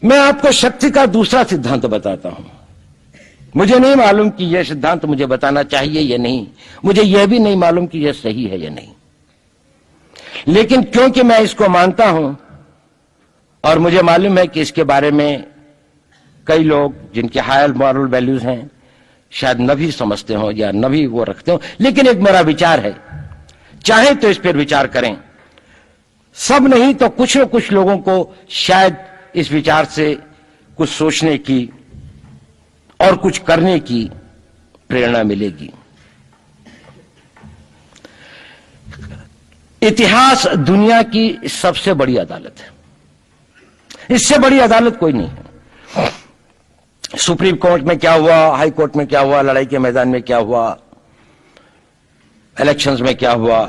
मैं आपको शक्ति का दूसरा सिद्धांत बताता हूं। मुझे नहीं मालूम कि यह सिद्धांत मुझे बताना चाहिए या नहीं, मुझे यह भी नहीं मालूम कि यह सही है या नहीं, लेकिन क्योंकि मैं इसको मानता हूं और मुझे मालूम है कि इसके बारे में कई लोग जिनके हायर मॉरल वैल्यूज हैं शायद न भी समझते हो या न भी वो रखते हो, लेकिन एक मेरा विचार है, चाहे तो इस पर विचार करें। सब नहीं तो कुछ न कुछ लोगों को शायद इस विचार से कुछ सोचने की और कुछ करने की प्रेरणा मिलेगी। इतिहास दुनिया की सबसे बड़ी अदालत है, इससे बड़ी अदालत कोई नहीं है। सुप्रीम कोर्ट में क्या हुआ, हाई कोर्ट में क्या हुआ, लड़ाई के मैदान में क्या हुआ, इलेक्शंस में क्या हुआ,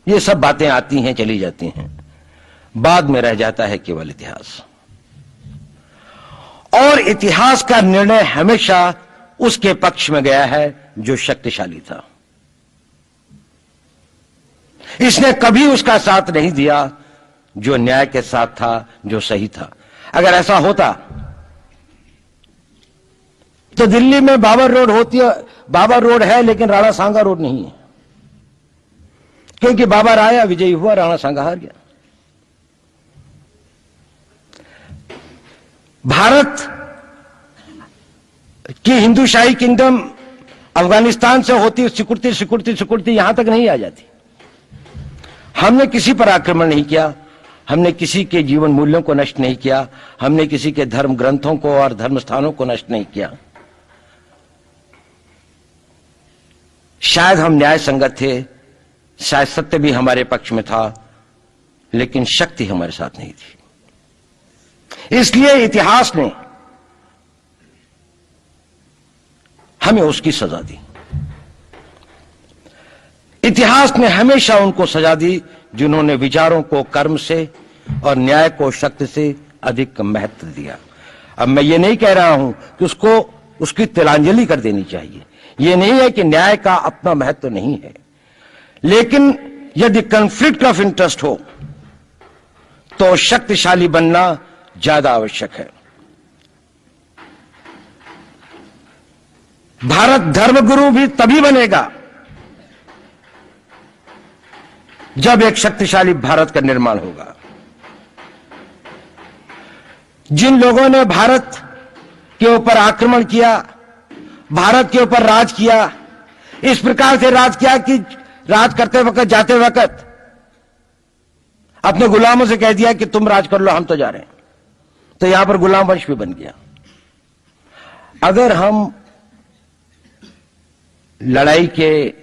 ये सब बातें आती हैं चली जाती हैं, बाद में रह जाता है केवल इतिहास। और इतिहास का निर्णय हमेशा उसके पक्ष में गया है जो शक्तिशाली था। इसने कभी उसका साथ नहीं दिया जो न्याय के साथ था, जो सही था। अगर ऐसा होता तो दिल्ली में बाबर रोड होती है, बाबर रोड है लेकिन राणा सांगा रोड नहीं है, क्योंकि बाबर आया, विजयी हुआ, राणा सांगा हार गया। भारत की हिंदूशाही किंगडम अफगानिस्तान से होती सिकुड़ती सिकुड़ती सिकुड़ती यहां तक नहीं आ जाती। हमने किसी पर आक्रमण नहीं किया, हमने किसी के जीवन मूल्यों को नष्ट नहीं किया, हमने किसी के धर्म ग्रंथों को और धर्म स्थानों को नष्ट नहीं किया। शायद हम न्याय संगत थे, शायद सत्य भी हमारे पक्ष में था, लेकिन शक्ति हमारे साथ नहीं थी। इसलिए इतिहास ने हमें उसकी सजा दी। इतिहास ने हमेशा उनको सजा दी जिन्होंने विचारों को कर्म से और न्याय को शक्ति से अधिक महत्व दिया। अब मैं ये नहीं कह रहा हूं कि उसको उसकी तिलांजलि कर देनी चाहिए, ये नहीं है कि न्याय का अपना महत्व नहीं है, लेकिन यदि कॉन्फ्लिक्ट ऑफ इंटरेस्ट हो तो शक्तिशाली बनना ज्यादा आवश्यक है। भारत धर्मगुरु भी तभी बनेगा जब एक शक्तिशाली भारत का निर्माण होगा। जिन लोगों ने भारत के ऊपर आक्रमण किया, भारत के ऊपर राज किया, इस प्रकार से राज किया कि राज करते वक्त, जाते वक्त अपने गुलामों से कह दिया कि तुम राज कर लो, हम तो जा रहे हैं, तो यहां पर गुलाम वंश भी बन गया। अगर हम लड़ाई के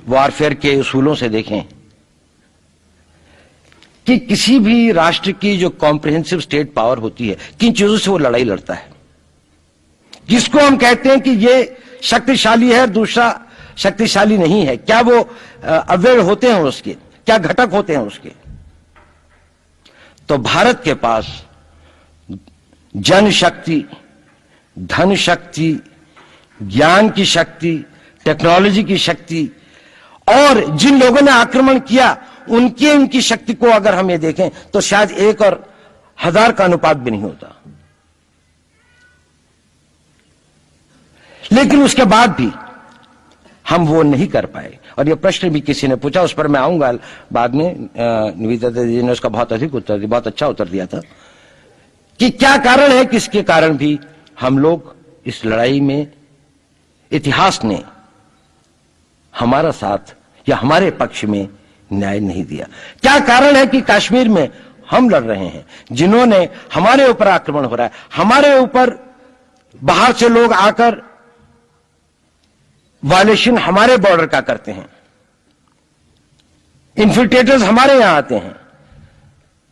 वॉरफेयर के उसूलों से देखें कि किसी भी राष्ट्र की जो कॉम्प्रिहेंसिव स्टेट पावर होती है, किन चीजों से वो लड़ाई लड़ता है, किसको हम कहते हैं कि ये शक्तिशाली है, दूसरा शक्तिशाली नहीं है, क्या वो अवयव होते हैं उसके, क्या घटक होते हैं उसके। तो भारत के पास जनशक्ति, धन शक्ति, ज्ञान की शक्ति, टेक्नोलॉजी की शक्ति, और जिन लोगों ने आक्रमण किया उनकी शक्ति को अगर हम ये देखें तो शायद 1 और 1000 का अनुपात भी नहीं होता। लेकिन उसके बाद भी हम वो नहीं कर पाए। और ये प्रश्न भी किसी ने पूछा, उस पर मैं आऊंगा बाद में। निवेदिता जी ने उसका बहुत अधिक उत्तर दिया, बहुत अच्छा उत्तर दिया था कि क्या कारण है, किसके कारण भी हम लोग इस लड़ाई में इतिहास ने हमारा साथ या हमारे पक्ष में न्याय नहीं दिया। क्या कारण है कि कश्मीर में हम लड़ रहे हैं, जिन्होंने हमारे ऊपर आक्रमण हो रहा है, हमारे ऊपर बाहर से लोग आकर वायलेशन हमारे बॉर्डर का करते हैं, इन्फिल्ट्रेटर्स हमारे यहां आते हैं,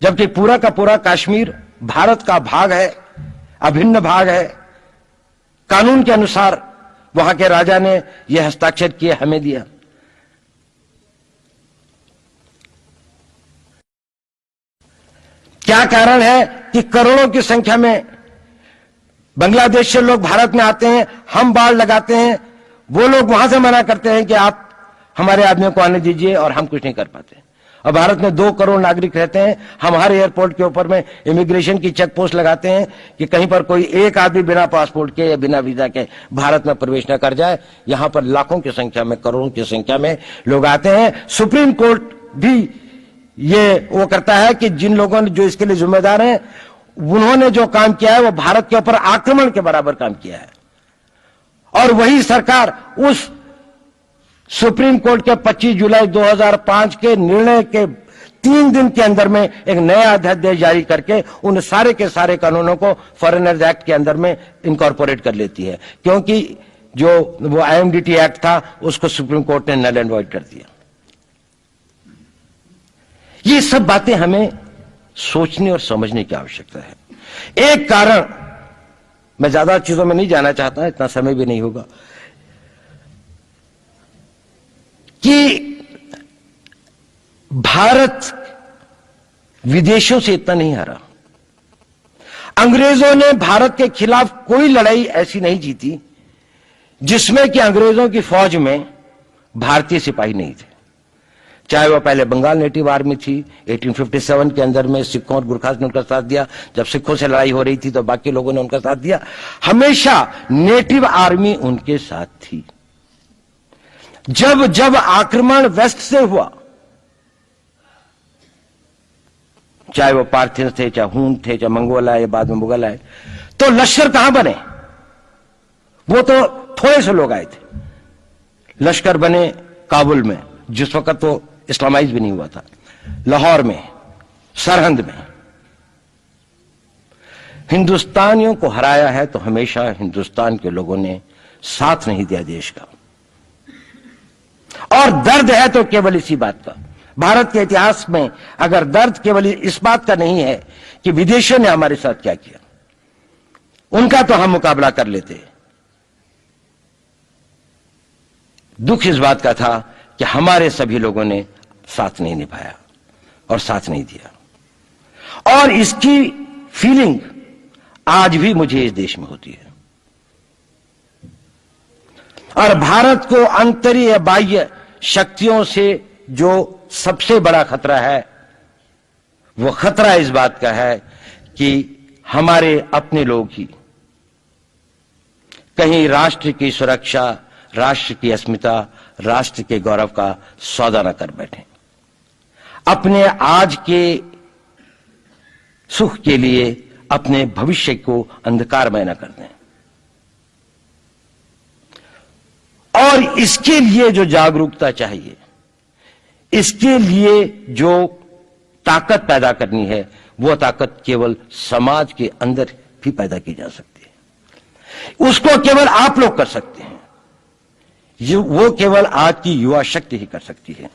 जबकि पूरा का पूरा कश्मीर भारत का भाग है, अभिन्न भाग है। कानून के अनुसार वहां के राजा ने यह हस्ताक्षर किए, हमें दिया। क्या कारण है कि करोड़ों की संख्या में बांग्लादेश से लोग भारत में आते हैं, हम बाड़ लगाते हैं, वो लोग वहां से मना करते हैं कि आप हमारे आदमियों को आने दीजिए, और हम कुछ नहीं कर पाते। और भारत में 2 करोड़ नागरिक रहते हैं। हम हर एयरपोर्ट के ऊपर में इमिग्रेशन की चेक पोस्ट लगाते हैं कि कहीं पर कोई एक आदमी बिना पासपोर्ट के या बिना वीजा के भारत में प्रवेश न कर जाए। यहां पर लाखों की संख्या में, करोड़ों की संख्या में लोग आते हैं। सुप्रीम कोर्ट भी ये वो करता है कि जिन लोगों ने जो इसके लिए जिम्मेदार हैं, उन्होंने जो काम किया है वो भारत के ऊपर आक्रमण के बराबर काम किया है। और वही सरकार उस सुप्रीम कोर्ट के 25 जुलाई 2005 के निर्णय के 3 दिन के अंदर में एक नया अध्यादेश जारी करके उन सारे के सारे कानूनों को फॉरेनर्स एक्ट के अंदर में इनकॉर्पोरेट कर लेती है, क्योंकि जो वो आईएमडीटी एक्ट था उसको सुप्रीम कोर्ट ने नल एंड वॉइड कर दिया। ये सब बातें हमें सोचने और समझने की आवश्यकता है। एक कारण, मैं ज्यादा चीजों में नहीं जाना चाहता, इतना समय भी नहीं होगा, कि भारत विदेशों से इतना नहीं हारा। अंग्रेजों ने भारत के खिलाफ कोई लड़ाई ऐसी नहीं जीती जिसमें कि अंग्रेजों की फौज में भारतीय सिपाही नहीं थे। चाहे वह पहले बंगाल नेटिव आर्मी थी, 1857 के अंदर में सिखों और गुरखास ने उनका साथ दिया। जब सिखों से लड़ाई हो रही थी तो बाकी लोगों ने उनका साथ दिया। हमेशा नेटिव आर्मी उनके साथ थी। जब जब आक्रमण वेस्ट से हुआ, चाहे वो पार्थियंस थे, चाहे हून थे, चाहे मंगोल आए, बाद में मुगल आए, तो लश्कर कहां बने? वो तो थोड़े से लोग आए थे। लश्कर बने काबुल में, जिस वक्त तो इस्लामाइज भी नहीं हुआ था, लाहौर में, सरहंद में। हिंदुस्तानियों को हराया है तो हमेशा हिंदुस्तान के लोगों ने साथ नहीं दिया देश का। और दर्द है तो केवल इसी बात का। भारत के इतिहास में अगर दर्द केवल इस बात का नहीं है कि विदेशियों ने हमारे साथ क्या किया, उनका तो हम मुकाबला कर लेते। दुख इस बात का था कि हमारे सभी लोगों ने साथ नहीं निभाया और साथ नहीं दिया। और इसकी फीलिंग आज भी मुझे इस देश में होती है। और भारत को आंतरिक बाह्य शक्तियों से जो सबसे बड़ा खतरा है, वो खतरा इस बात का है कि हमारे अपने लोग ही कहीं राष्ट्र की सुरक्षा, राष्ट्र की अस्मिता, राष्ट्र के गौरव का सौदा न कर बैठे, अपने आज के सुख के लिए अपने भविष्य को अंधकारमय न कर दें। और इसके लिए जो जागरूकता चाहिए, इसके लिए जो ताकत पैदा करनी है, वो ताकत केवल समाज के अंदर भी पैदा की जा सकती है। उसको केवल आप लोग कर सकते हैं। वो केवल आज की युवा शक्ति ही कर सकती है।